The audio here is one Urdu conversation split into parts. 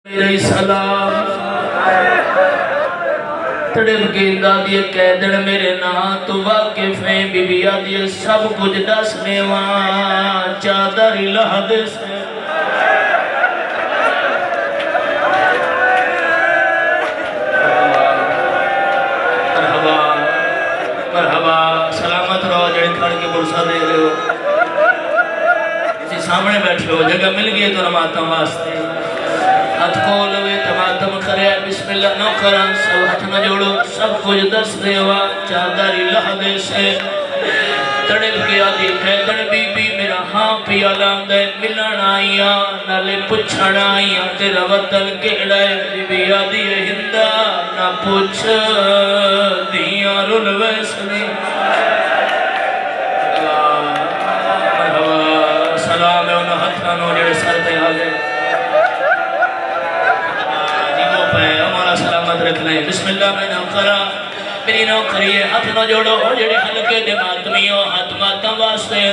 میرے سلام تڑپ کے دادی کہہ دن میرے نا تو واقف ہیں بی بی آدھی سب کچھ دس میں وہاں چادر لہد سے مرحبا مرحبا سلامت رہو جڑے کھڑ کے برسا دے رہے ہو اسی سامنے بیٹھے ہو جگہ مل گئی تو نماتم واسطے ہاتھ کھولوے تماتم کرے بسم اللہ نو کرن سب ہاتھ نہ جوڑو سب کچھ دس دیوا چادری لہدے سے تڑپ گیا دیکھے تڑ بی بی میرا ہاں پیا لاندے ملن آئیا نالے پچھڑ آئیا تیرا وطن کہڑائے بی بی آدھی ہندہ نہ پچھ دیاں رلوے سنی مرحبا سلام ہے انہوں ہاتھ نہ جڑے سر دے آگے ہمارا سلامت رکھ لیں بسم اللہ میں نام کرا میری نو کریے ہاتھ نہ جوڑو جڑے حلقے دے ماتمیوں ہاتھ ماتم واسطے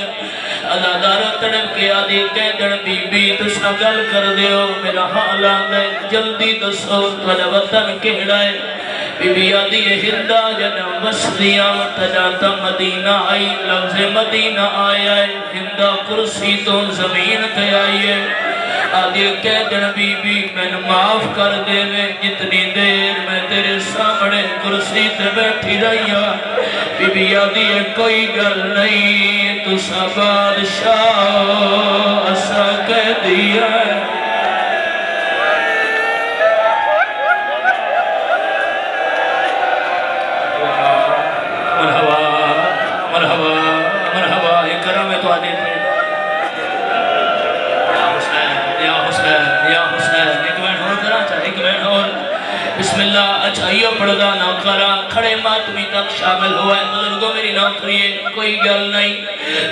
اللہ دارو تڑپ کے آدھی کہہ دن بی بی تو سنگل کر دیو میرا حالان دے جلدی دسو تھوڑا وطن کہڑائے بی بی آدھی ہندہ جنم وسلیاں تجاتا مدینہ آئی لفظ مدینہ آیا ہے ہندہ کرسی تو زمین تے آئیے آدھی کہہ دن بی بی میں معاف کر دے میں جتنی دیر میں تیرے سامنے کرسی تے بیٹھی رہیا بی بی آدھی کوئی گل نہیں تو سا بادشاہ اسا کہہ دیا ہے مرحبا مرحبا مرحبا اکرام تو آدھی تھے بسم اللہ اچھائیو پڑھدا نوکرہ کھڑے ماتمی تک شامل ہوا ہے بزرگوں میری نوکری ہے کوئی گل نہیں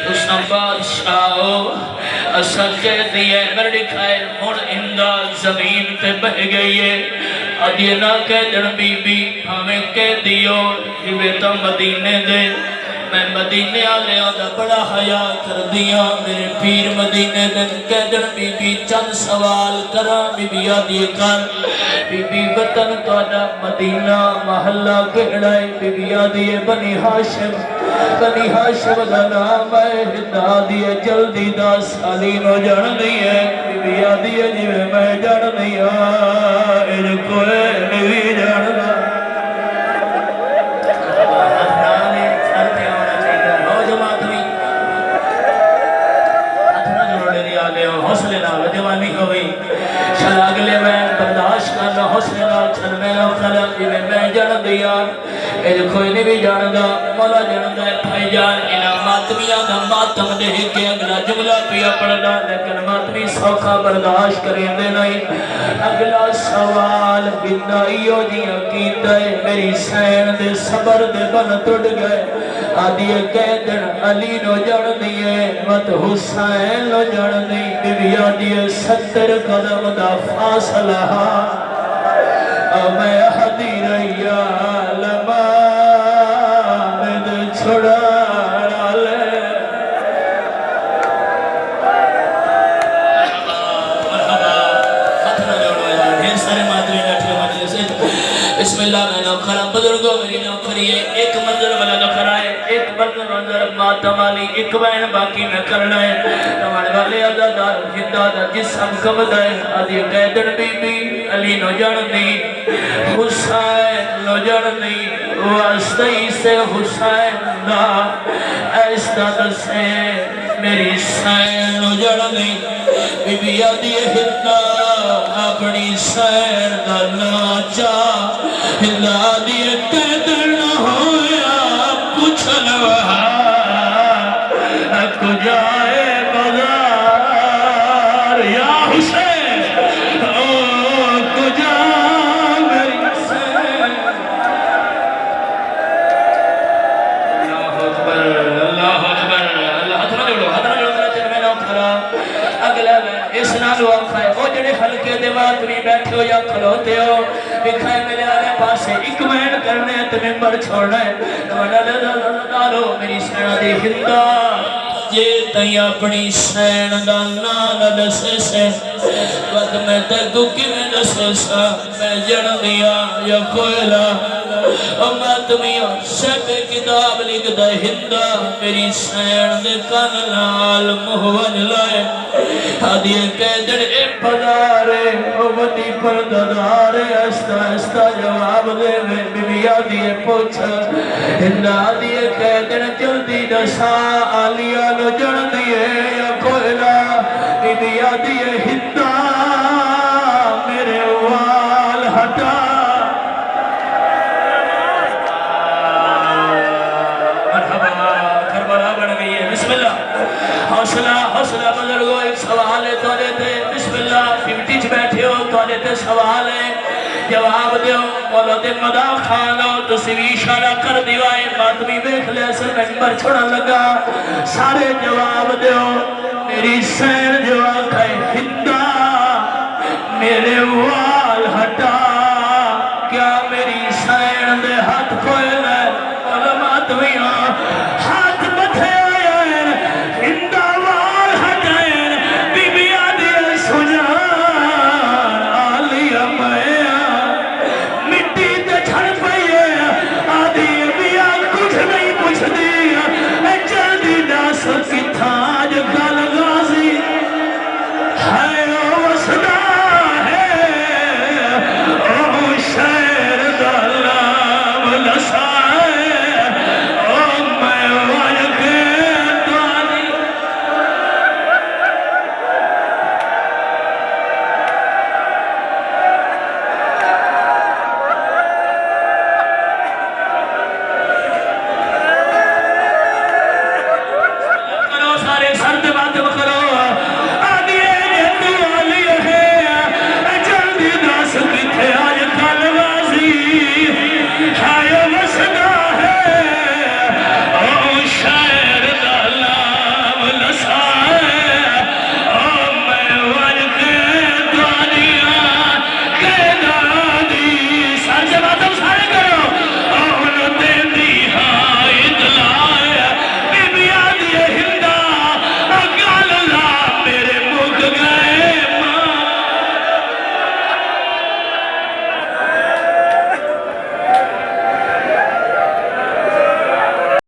تو سن بادشاہ اسا کہہ دیئے میرے دکھائے ہون ہندہ زمین تے بہ گئی ہے آدھی نہ کہہ دن بی بی ہمیں کہہ دیو کہ بیتا مدینے دے میں مدینے آلے آدھا بڑا حیاء کر دیا میرے پیر مدینے دن کہہ دن بی بی چند سوال کرا بی بی آدھی کر بی بی وطن تو آدھا مدینہ محلہ کہڑائے بی بی آدھی بنی ہاشم دا نام ہے ہندہ آدھی جلدی دا سالین ہو جان دی ہے بی بی آدھی جی میں جان دیا ان کو نوی جان دا حوصلے نال جوانی ہوئی چل اگلے میں برداشت کرنا حوصلے نال چل میں نہ کھلا میں جان دیا اے کوئی نہیں بھی جان دا مولا جان دا بھائی جان انہاں ماتمیاں دا ماتم دے کے اگلا جملہ پیا پڑھنا لیکن ماتمی سوکھا برداشت کریں دے نہیں اگلا سوال بندائیو جیاں کیتا ہے میری سین دے صبر دے بن ٹوٹ گئے آدھی کہہ دن علی نو جان دیئے مت حسین نو جان دی بی بی آدھی 70 قدم دا فاصلہ میں حدی رہیا لما مد چھڑا لے مرحبا ہاتھ نہ جوڑو یار ڈھیر سارے مادری بیٹھے مجلس سے بسم اللہ میں نوکرہ بزرگوں میری نوکری ہے ایک منظر والا نوکرہ ہے ایک منظر ماتم علی ایک بین باقی میں کرنا ہے تمہارے والے عزادار ہندہ دا جسم کمد ہے آدھی قیدن بی بی علی نو جان دی حسین نو جان دی واسطی سے حسین دا ایستا دسے میری سین نو جان دی بی بی آدھی ہندہ اپنی سین دا ناچا ہندہ آدھی قیدن ہویا پوچھن وہاں کجائے بازار یا حسین کجا میری حسین اللہ اکبر اللہ اکبر اللہ ہاتھ نہ جوڑو میرا چل میں نہ کھڑا اگلا میں اس نالو آنکھا ہے وہ جڑے حلقے دے ماتمی بیٹھے ہو یا کھلوتے ہو دکھائے میرے آنے پاسے ایک مہین کرنے تو ممبر چھوڑنا ہے تو دارو میری سینہ دی ہندہ جے تئی اپنی سین دا نہ دسے سے وقت میں تیکو کیویں دسے سا میں جن دیا یا کوئلہ او ماتمیاں سب کتاب لکھ دا ہندہ میری سین دے کان نال مہوج لائے حدیع قیدر اے پدارے او ودی پرددارے استا استا جواب دے میں بی آدھیے پوچھا ہندہ حدیع قیدر جلدی دسا آلیا نو جن دیے یا کوئلہ بی آدھیے ہندہ میرے وال ہٹا حوصلہ بزرگو ایک سوال ہے تو دیتے بسم اللہ پیمٹی چ بیٹھے ہو تو دیتے سوال ہے جواب دیو مولد مدہ خانو تو سوی اشارہ کر دیوائے ماتمی بیکھ لے سر ممبر چھوڑا لگا سارے جواب دیو میری سین جواب ہے ہندہ میرے